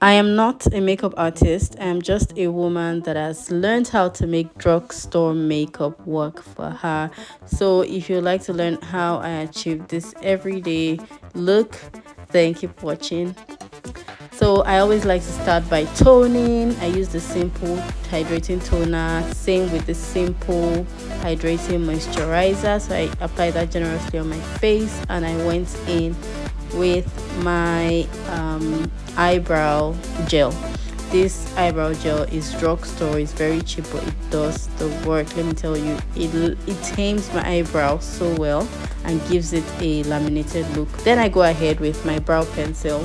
I am not a makeup artist. I am just a woman that has learned how to make drugstore makeup work for her. So if you'd like to learn how I achieve this everyday look, then keep watching. So I always like to start by toning. I use the simple hydrating toner, same with the simple hydrating moisturizer. So I apply that generously on my face, and I went in with my eyebrow gel. This eyebrow gel is drugstore, it's very cheap, but it does the work. Let me tell you, it tames my eyebrow so well and gives it a laminated look. Then I go ahead with my brow pencil.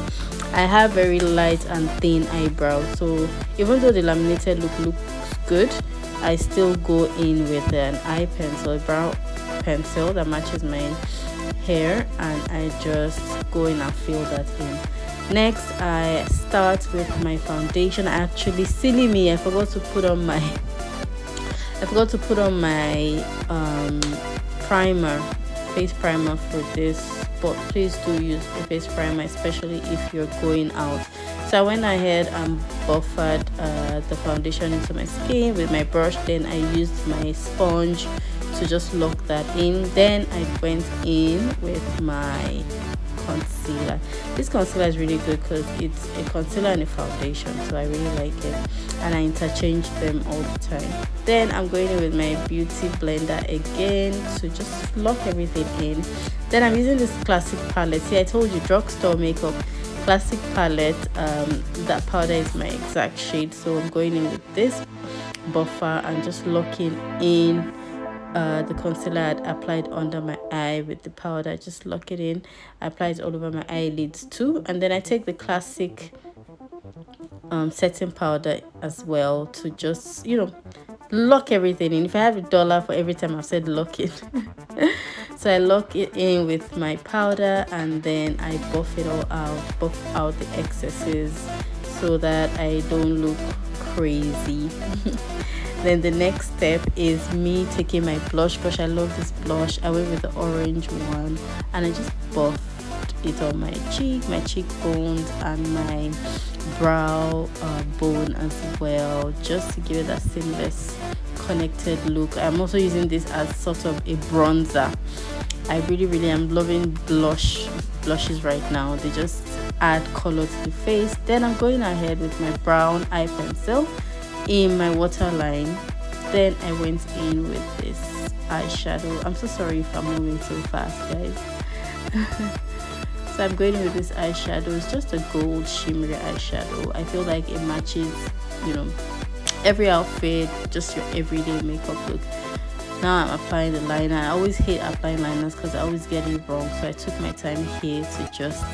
I have very light and thin eyebrows, so even though the laminated look looks good, I still go in with an eye pencil, a brow pencil that matches my hair, and I just go in and fill that in. Next, I start with my foundation. Actually, silly me, I forgot to put on my primer, face primer for this, but please do use a face primer, especially if you're going out. So I went ahead and buffered the foundation into my skin with my brush. Then I used my sponge to just lock that in. Then I went in with my concealer. This concealer is really good because it's a concealer and a foundation, so I really like it, and I interchange them all the time. Then I'm going in with my beauty blender again to just lock everything in. Then I'm using this classic palette. See, I told you, drugstore makeup, classic palette. That powder is my exact shade, so I'm going in with this buffer and just locking in the concealer I had applied under my eye with the powder. Just lock it in. I apply it all over my eyelids too, and then I take the classic setting powder as well to just, lock everything in. If I have $1 for every time I've said lock it, so I lock it in with my powder, and then I buff it all out, buff out the excesses so that I don't look crazy. Then the next step is me taking my blush brush. I love this blush. I went with the orange one, and I just buffed it on my cheek, my cheekbones, and my brow bone as well, just to give it that seamless connected look. I'm also using this as sort of a bronzer. I really am loving blushes right now. They just add color to the face. Then I'm going ahead with my brown eye pencil in my waterline. Then I went in with this eyeshadow. I'm so sorry if I'm moving so fast, guys. So I'm going in with this eyeshadow. It's just a gold shimmery eyeshadow. I feel like it matches, every outfit, just your everyday makeup look. Now I'm applying the liner. I always hate applying liners because I always get it wrong, so I took my time here to just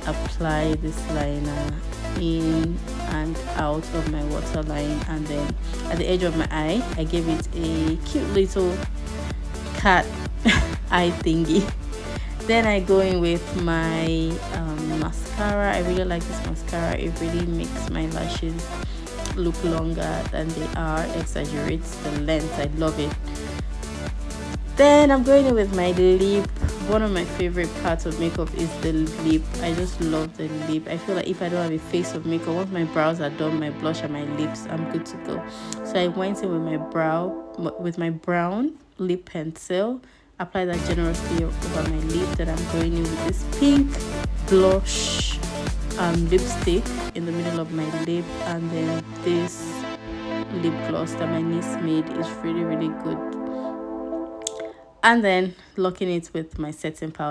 apply this liner in and out of my waterline, and then at the edge of my eye I gave it a cute little cat eye thingy. Then I go in with my mascara. I really like this mascara. It really makes my lashes look longer than they are, exaggerates the length. I love it. Then I'm going in with my lip. One of my favorite parts of makeup is the lip. I just love the lip. I feel like if I don't have a face of makeup, once my brows are done, my blush and my lips, I'm good to go. So I went in with my brown lip pencil, apply that generously over my lip. Then I'm going in with this pink blush lipstick in the middle of my lip, and then this lip gloss that my niece made is really good. And then locking it with my setting powder.